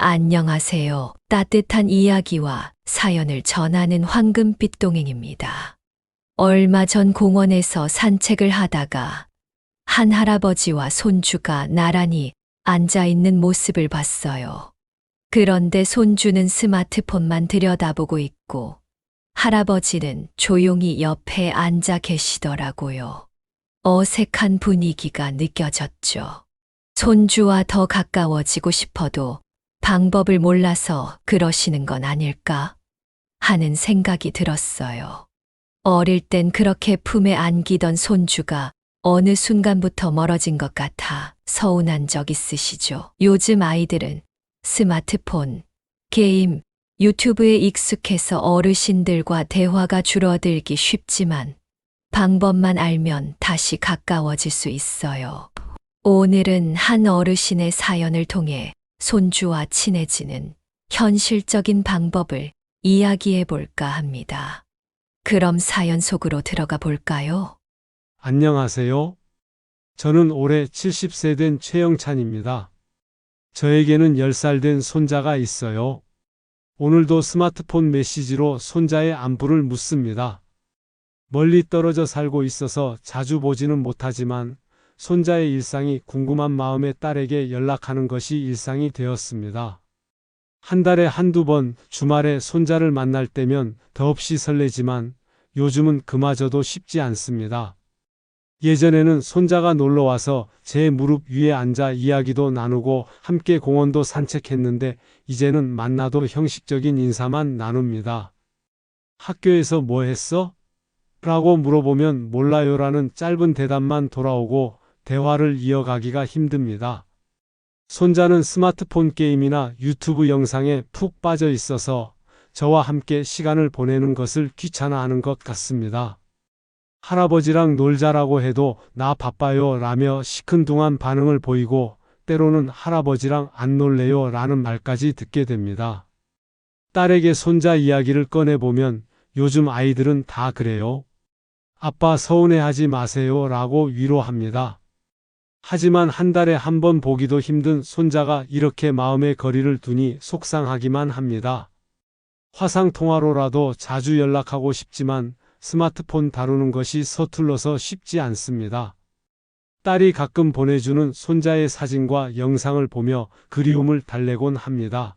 안녕하세요. 따뜻한 이야기와 사연을 전하는 황금빛 동행입니다. 얼마 전 공원에서 산책을 하다가 한 할아버지와 손주가 나란히 앉아 있는 모습을 봤어요. 그런데 손주는 스마트폰만 들여다보고 있고 할아버지는 조용히 옆에 앉아 계시더라고요. 어색한 분위기가 느껴졌죠. 손주와 더 가까워지고 싶어도 방법을 몰라서 그러시는 건 아닐까 하는 생각이 들었어요. 어릴 땐 그렇게 품에 안기던 손주가 어느 순간부터 멀어진 것 같아 서운한 적 있으시죠? 요즘 아이들은 스마트폰, 게임, 유튜브에 익숙해서 어르신들과 대화가 줄어들기 쉽지만 방법만 알면 다시 가까워질 수 있어요. 오늘은 한 어르신의 사연을 통해 손주와 친해지는 현실적인 방법을 이야기해 볼까 합니다. 그럼 사연 속으로 들어가 볼까요? 안녕하세요. 저는 올해 70세 된 최영찬입니다. 저에게는 10살 된 손자가 있어요. 오늘도 스마트폰 메시지로 손자의 안부를 묻습니다. 멀리 떨어져 살고 있어서 자주 보지는 못하지만 손자의 일상이 궁금한 마음에 딸에게 연락하는 것이 일상이 되었습니다. 한 달에 한두 번 주말에 손자를 만날 때면 더없이 설레지만 요즘은 그마저도 쉽지 않습니다. 예전에는 손자가 놀러와서 제 무릎 위에 앉아 이야기도 나누고 함께 공원도 산책했는데 이제는 만나도 형식적인 인사만 나눕니다. 학교에서 뭐 했어? 라고 물어보면 몰라요라는 짧은 대답만 돌아오고 대화를 이어가기가 힘듭니다. 손자는 스마트폰 게임이나 유튜브 영상에 푹 빠져 있어서 저와 함께 시간을 보내는 것을 귀찮아하는 것 같습니다. 할아버지랑 놀자라고 해도 나 바빠요 라며 시큰둥한 반응을 보이고 때로는 할아버지랑 안 놀래요 라는 말까지 듣게 됩니다. 딸에게 손자 이야기를 꺼내보면 요즘 아이들은 다 그래요. 아빠 서운해하지 마세요 라고 위로합니다. 하지만 한 달에 한 번 보기도 힘든 손자가 이렇게 마음의 거리를 두니 속상하기만 합니다. 화상통화로라도 자주 연락하고 싶지만 스마트폰 다루는 것이 서툴러서 쉽지 않습니다. 딸이 가끔 보내주는 손자의 사진과 영상을 보며 그리움을 달래곤 합니다.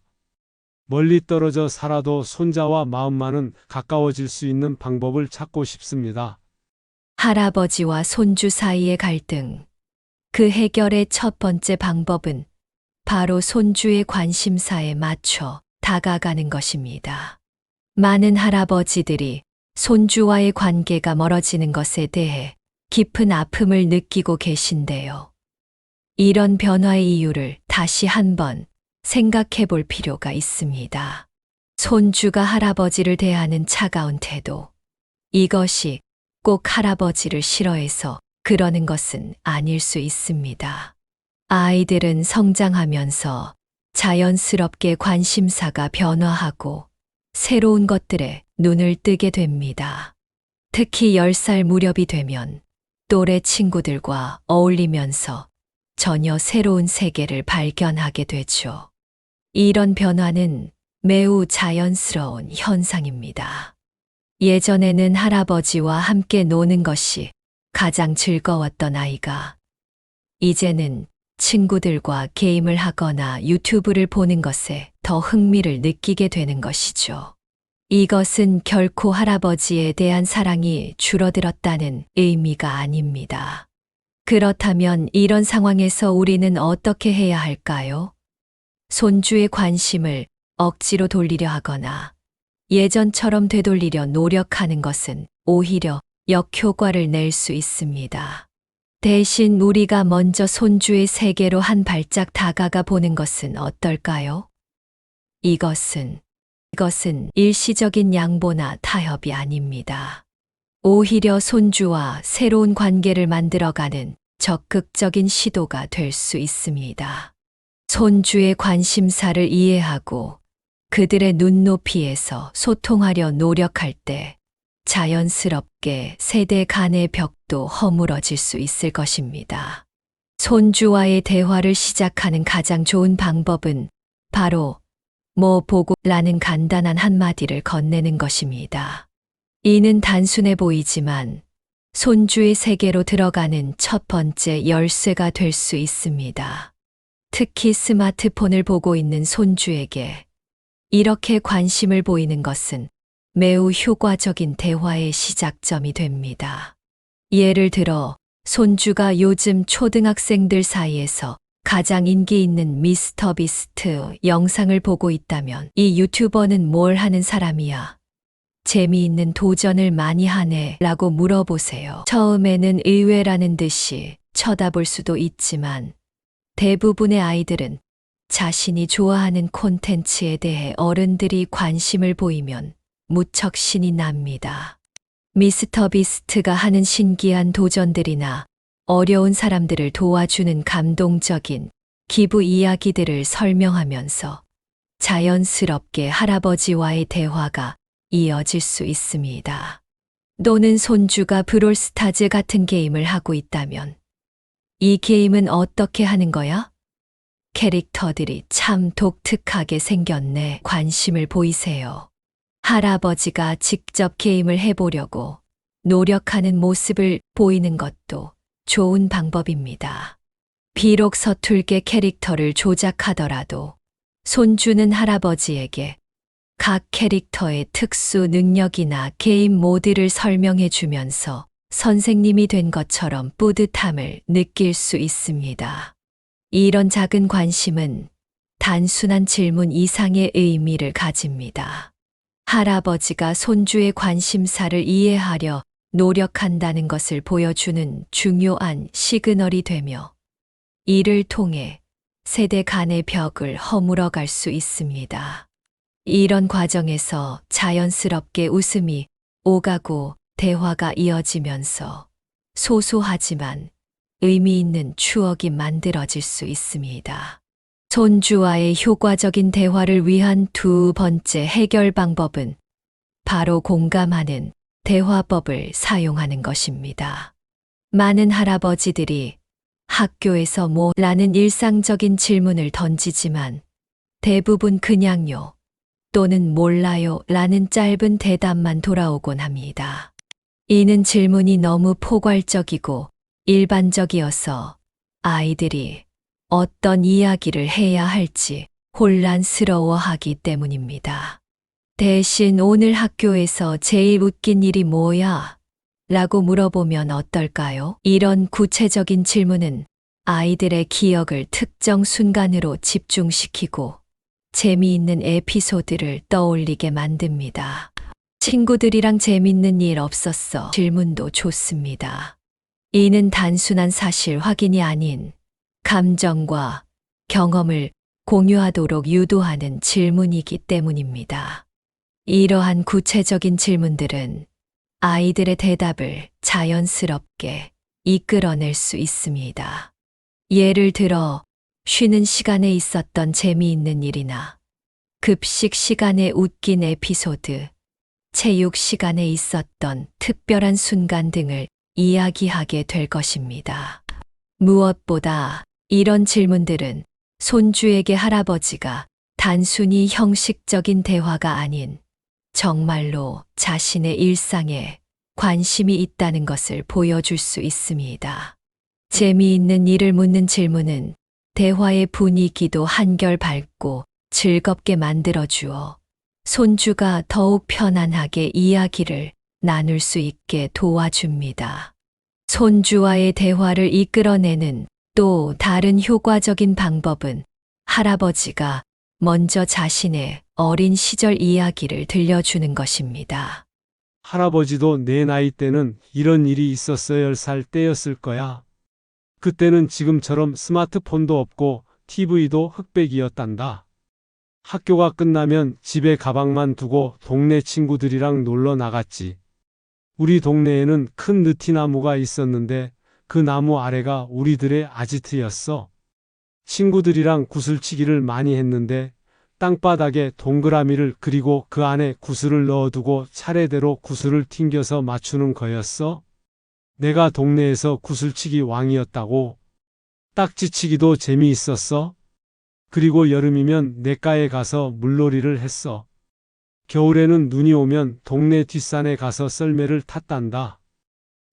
멀리 떨어져 살아도 손자와 마음만은 가까워질 수 있는 방법을 찾고 싶습니다. 할아버지와 손주 사이의 갈등. 그 해결의 첫 번째 방법은 바로 손주의 관심사에 맞춰 다가가는 것입니다. 많은 할아버지들이 손주와의 관계가 멀어지는 것에 대해 깊은 아픔을 느끼고 계신데요. 이런 변화의 이유를 다시 한번 생각해 볼 필요가 있습니다. 손주가 할아버지를 대하는 차가운 태도. 이것이 꼭 할아버지를 싫어해서 그러는 것은 아닐 수 있습니다. 아이들은 성장하면서 자연스럽게 관심사가 변화하고 새로운 것들에 눈을 뜨게 됩니다. 특히 10살 무렵이 되면 또래 친구들과 어울리면서 전혀 새로운 세계를 발견하게 되죠. 이런 변화는 매우 자연스러운 현상입니다. 예전에는 할아버지와 함께 노는 것이 가장 즐거웠던 아이가 이제는 친구들과 게임을 하거나 유튜브를 보는 것에 더 흥미를 느끼게 되는 것이죠. 이것은 결코 할아버지에 대한 사랑이 줄어들었다는 의미가 아닙니다. 그렇다면 이런 상황에서 우리는 어떻게 해야 할까요? 손주의 관심을 억지로 돌리려 하거나 예전처럼 되돌리려 노력하는 것은 오히려 역효과를 낼 수 있습니다. 대신 우리가 먼저 손주의 세계로 한 발짝 다가가 보는 것은 어떨까요? 이것은 일시적인 양보나 타협이 아닙니다. 오히려 손주와 새로운 관계를 만들어가는 적극적인 시도가 될 수 있습니다. 손주의 관심사를 이해하고 그들의 눈높이에서 소통하려 노력할 때 자연스럽게 세대 간의 벽도 허물어질 수 있을 것입니다. 손주와의 대화를 시작하는 가장 좋은 방법은 바로 뭐 보고 라는 간단한 한마디를 건네는 것입니다. 이는 단순해 보이지만 손주의 세계로 들어가는 첫 번째 열쇠가 될 수 있습니다. 특히 스마트폰을 보고 있는 손주에게 이렇게 관심을 보이는 것은 매우 효과적인 대화의 시작점이 됩니다. 예를 들어 손주가 요즘 초등학생들 사이에서 가장 인기 있는 미스터 비스트 영상을 보고 있다면 이 유튜버는 뭘 하는 사람이야? 재미있는 도전을 많이 하네 라고 물어보세요. 처음에는 의외라는 듯이 쳐다볼 수도 있지만 대부분의 아이들은 자신이 좋아하는 콘텐츠에 대해 어른들이 관심을 보이면 무척 신이 납니다. 미스터 비스트가 하는 신기한 도전들이나 어려운 사람들을 도와주는 감동적인 기부 이야기들을 설명하면서 자연스럽게 할아버지와의 대화가 이어질 수 있습니다. 또는 손주가 브롤스타즈 같은 게임을 하고 있다면 이 게임은 어떻게 하는 거야? 캐릭터들이 참 독특하게 생겼네. 관심을 보이세요. 할아버지가 직접 게임을 해보려고 노력하는 모습을 보이는 것도 좋은 방법입니다. 비록 서툴게 캐릭터를 조작하더라도 손주는 할아버지에게 각 캐릭터의 특수 능력이나 게임 모드를 설명해 주면서 선생님이 된 것처럼 뿌듯함을 느낄 수 있습니다. 이런 작은 관심은 단순한 질문 이상의 의미를 가집니다. 할아버지가 손주의 관심사를 이해하려 노력한다는 것을 보여주는 중요한 시그널이 되며 이를 통해 세대 간의 벽을 허물어 갈 수 있습니다. 이런 과정에서 자연스럽게 웃음이 오가고 대화가 이어지면서 소소하지만 의미 있는 추억이 만들어질 수 있습니다. 손주와의 효과적인 대화를 위한 두 번째 해결 방법은 바로 공감하는 대화법을 사용하는 것입니다. 많은 할아버지들이 학교에서 뭐 라는 일상적인 질문을 던지지만 대부분 그냥요 또는 몰라요 라는 짧은 대답만 돌아오곤 합니다. 이는 질문이 너무 포괄적이고 일반적이어서 아이들이 어떤 이야기를 해야 할지 혼란스러워하기 때문입니다. 대신 오늘 학교에서 제일 웃긴 일이 뭐야? 라고 물어보면 어떨까요? 이런 구체적인 질문은 아이들의 기억을 특정 순간으로 집중시키고 재미있는 에피소드를 떠올리게 만듭니다. 친구들이랑 재밌는 일 없었어? 질문도 좋습니다. 이는 단순한 사실 확인이 아닌 감정과 경험을 공유하도록 유도하는 질문이기 때문입니다. 이러한 구체적인 질문들은 아이들의 대답을 자연스럽게 이끌어낼 수 있습니다. 예를 들어 쉬는 시간에 있었던 재미있는 일이나 급식 시간에 웃긴 에피소드, 체육 시간에 있었던 특별한 순간 등을 이야기하게 될 것입니다. 무엇보다 이런 질문들은 손주에게 할아버지가 단순히 형식적인 대화가 아닌 정말로 자신의 일상에 관심이 있다는 것을 보여줄 수 있습니다. 재미있는 일을 묻는 질문은 대화의 분위기도 한결 밝고 즐겁게 만들어주어 손주가 더욱 편안하게 이야기를 나눌 수 있게 도와줍니다. 손주와의 대화를 이끌어내는 또 다른 효과적인 방법은 할아버지가 먼저 자신의 어린 시절 이야기를 들려주는 것입니다. 할아버지도 내 나이 때는 이런 일이 있었어. 10살 때였을 거야. 그때는 지금처럼 스마트폰도 없고 TV도 흑백이었단다. 학교가 끝나면 집에 가방만 두고 동네 친구들이랑 놀러 나갔지. 우리 동네에는 큰 느티나무가 있었는데 그 나무 아래가 우리들의 아지트였어. 친구들이랑 구슬치기를 많이 했는데 땅바닥에 동그라미를 그리고 그 안에 구슬을 넣어두고 차례대로 구슬을 튕겨서 맞추는 거였어. 내가 동네에서 구슬치기 왕이었다고. 딱지치기도 재미있었어. 그리고 여름이면 냇가에 가서 물놀이를 했어. 겨울에는 눈이 오면 동네 뒷산에 가서 썰매를 탔단다.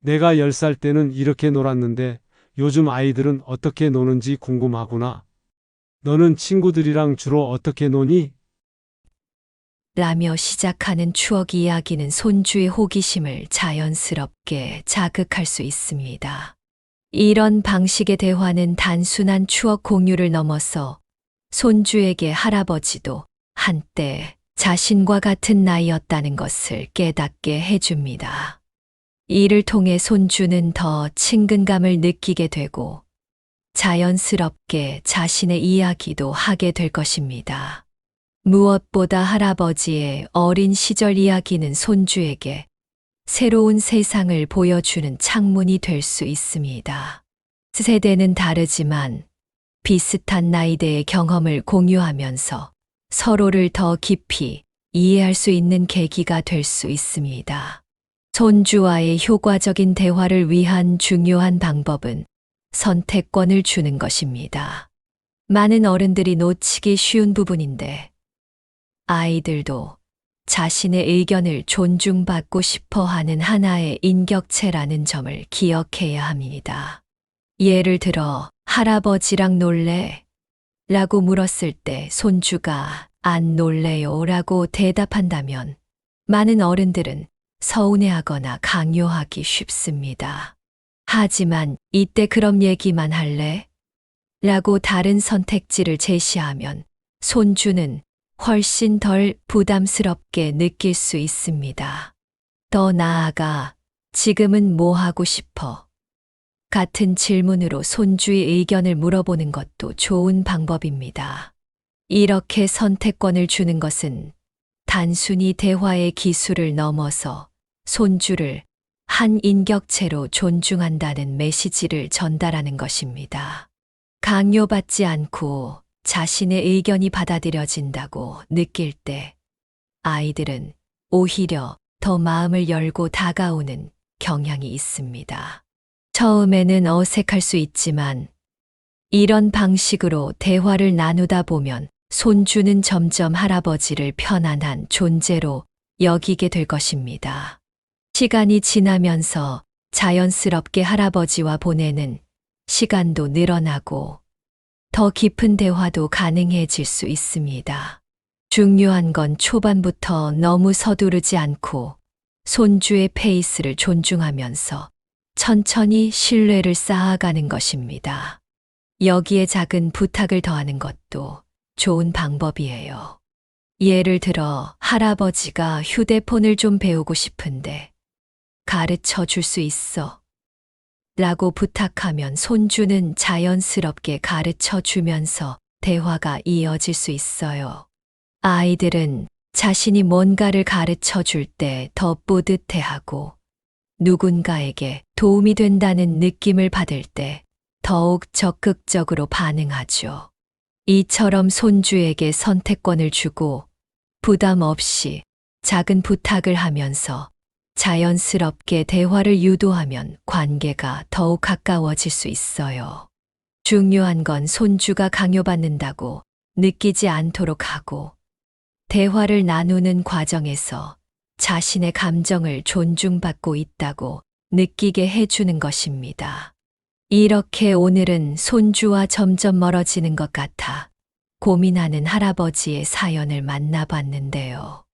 내가 10살 때는 이렇게 놀았는데 요즘 아이들은 어떻게 노는지 궁금하구나. 너는 친구들이랑 주로 어떻게 노니? 라며 시작하는 추억 이야기는 손주의 호기심을 자연스럽게 자극할 수 있습니다. 이런 방식의 대화는 단순한 추억 공유를 넘어서 손주에게 할아버지도 한때 자신과 같은 나이였다는 것을 깨닫게 해줍니다. 이를 통해 손주는 더 친근감을 느끼게 되고 자연스럽게 자신의 이야기도 하게 될 것입니다. 무엇보다 할아버지의 어린 시절 이야기는 손주에게 새로운 세상을 보여주는 창문이 될 수 있습니다. 세대는 다르지만 비슷한 나이대의 경험을 공유하면서 서로를 더 깊이 이해할 수 있는 계기가 될 수 있습니다. 손주와의 효과적인 대화를 위한 중요한 방법은 선택권을 주는 것입니다. 많은 어른들이 놓치기 쉬운 부분인데 아이들도 자신의 의견을 존중받고 싶어 하는 하나의 인격체라는 점을 기억해야 합니다. 예를 들어, 할아버지랑 놀래? 라고 물었을 때 손주가 안 놀래요 라고 대답한다면 많은 어른들은 서운해하거나 강요하기 쉽습니다. 하지만 이때 그럼 얘기만 할래? 라고 다른 선택지를 제시하면 손주는 훨씬 덜 부담스럽게 느낄 수 있습니다. 더 나아가 지금은 뭐 하고 싶어? 같은 질문으로 손주의 의견을 물어보는 것도 좋은 방법입니다. 이렇게 선택권을 주는 것은 단순히 대화의 기술을 넘어서 손주를 한 인격체로 존중한다는 메시지를 전달하는 것입니다. 강요받지 않고 자신의 의견이 받아들여진다고 느낄 때 아이들은 오히려 더 마음을 열고 다가오는 경향이 있습니다. 처음에는 어색할 수 있지만 이런 방식으로 대화를 나누다 보면 손주는 점점 할아버지를 편안한 존재로 여기게 될 것입니다. 시간이 지나면서 자연스럽게 할아버지와 보내는 시간도 늘어나고 더 깊은 대화도 가능해질 수 있습니다. 중요한 건 초반부터 너무 서두르지 않고 손주의 페이스를 존중하면서 천천히 신뢰를 쌓아가는 것입니다. 여기에 작은 부탁을 더하는 것도 좋은 방법이에요. 예를 들어 할아버지가 휴대폰을 좀 배우고 싶은데 가르쳐 줄 수 있어? 라고 부탁하면 손주는 자연스럽게 가르쳐 주면서 대화가 이어질 수 있어요. 아이들은 자신이 뭔가를 가르쳐 줄 때 더 뿌듯해하고 누군가에게 도움이 된다는 느낌을 받을 때 더욱 적극적으로 반응하죠. 이처럼 손주에게 선택권을 주고 부담 없이 작은 부탁을 하면서 자연스럽게 대화를 유도하면 관계가 더욱 가까워질 수 있어요. 중요한 건 손주가 강요받는다고 느끼지 않도록 하고 대화를 나누는 과정에서 자신의 감정을 존중받고 있다고 느끼게 해주는 것입니다. 이렇게 오늘은 손주와 점점 멀어지는 것 같아 고민하는 할아버지의 사연을 만나봤는데요.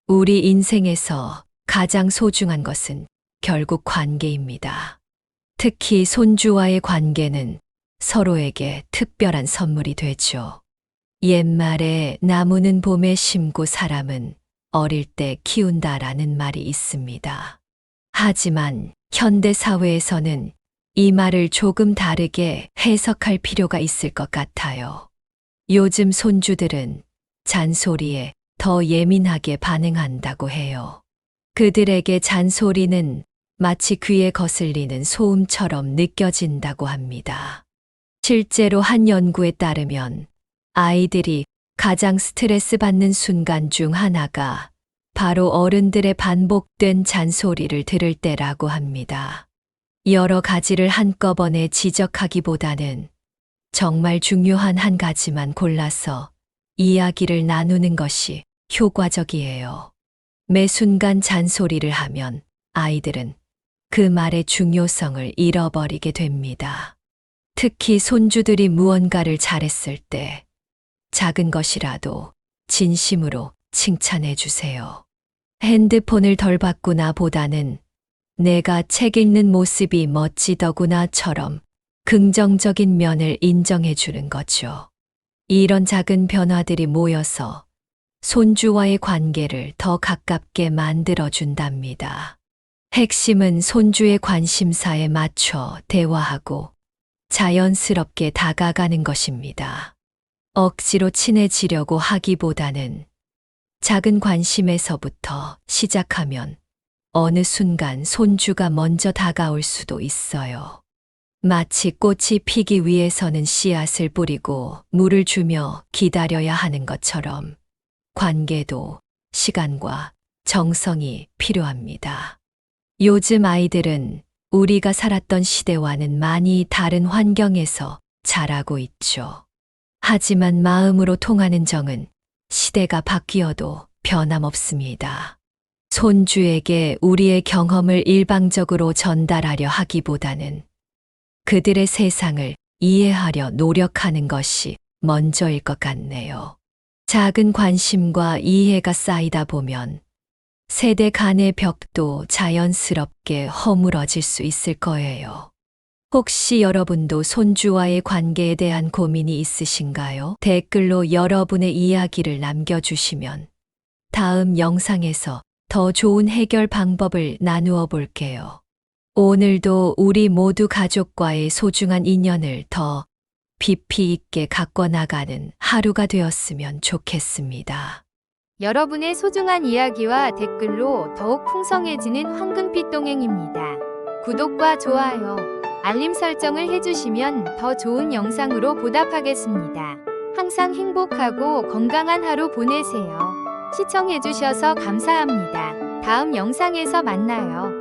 우리 인생에서 가장 소중한 것은 결국 관계입니다. 특히 손주와의 관계는 서로에게 특별한 선물이 되죠. 옛말에 나무는 봄에 심고 사람은 어릴 때 키운다라는 말이 있습니다. 하지만 현대 사회에서는 이 말을 조금 다르게 해석할 필요가 있을 것 같아요. 요즘 손주들은 잔소리에 더 예민하게 반응한다고 해요. 그들에게 잔소리는 마치 귀에 거슬리는 소음처럼 느껴진다고 합니다. 실제로 한 연구에 따르면 아이들이 가장 스트레스 받는 순간 중 하나가 바로 어른들의 반복된 잔소리를 들을 때라고 합니다. 여러 가지를 한꺼번에 지적하기보다는 정말 중요한 한 가지만 골라서 이야기를 나누는 것이 효과적이에요. 매 순간 잔소리를 하면 아이들은 그 말의 중요성을 잃어버리게 됩니다. 특히 손주들이 무언가를 잘했을 때 작은 것이라도 진심으로 칭찬해 주세요. 핸드폰을 덜 봤구나 보다는 내가 책 읽는 모습이 멋지더구나처럼 긍정적인 면을 인정해 주는 거죠. 이런 작은 변화들이 모여서 손주와의 관계를 더 가깝게 만들어 준답니다. 핵심은 손주의 관심사에 맞춰 대화하고 자연스럽게 다가가는 것입니다. 억지로 친해지려고 하기보다는 작은 관심에서부터 시작하면 어느 순간 손주가 먼저 다가올 수도 있어요. 마치 꽃이 피기 위해서는 씨앗을 뿌리고 물을 주며 기다려야 하는 것처럼 관계도 시간과 정성이 필요합니다. 요즘 아이들은 우리가 살았던 시대와는 많이 다른 환경에서 자라고 있죠. 하지만 마음으로 통하는 정은 시대가 바뀌어도 변함없습니다. 손주에게 우리의 경험을 일방적으로 전달하려 하기보다는 그들의 세상을 이해하려 노력하는 것이 먼저일 것 같네요. 작은 관심과 이해가 쌓이다 보면 세대 간의 벽도 자연스럽게 허물어질 수 있을 거예요. 혹시 여러분도 손주와의 관계에 대한 고민이 있으신가요? 댓글로 여러분의 이야기를 남겨주시면 다음 영상에서 더 좋은 해결 방법을 나누어 볼게요. 오늘도 우리 모두 가족과의 소중한 인연을 더 깊이 있게 가꿔나가는 하루가 되었으면 좋겠습니다. 여러분의 소중한 이야기와 댓글로 더욱 풍성해지는 황금빛 동행입니다. 구독과 좋아요, 알림 설정을 해주시면 더 좋은 영상으로 보답하겠습니다. 항상 행복하고 건강한 하루 보내세요. 시청해주셔서 감사합니다. 다음 영상에서 만나요.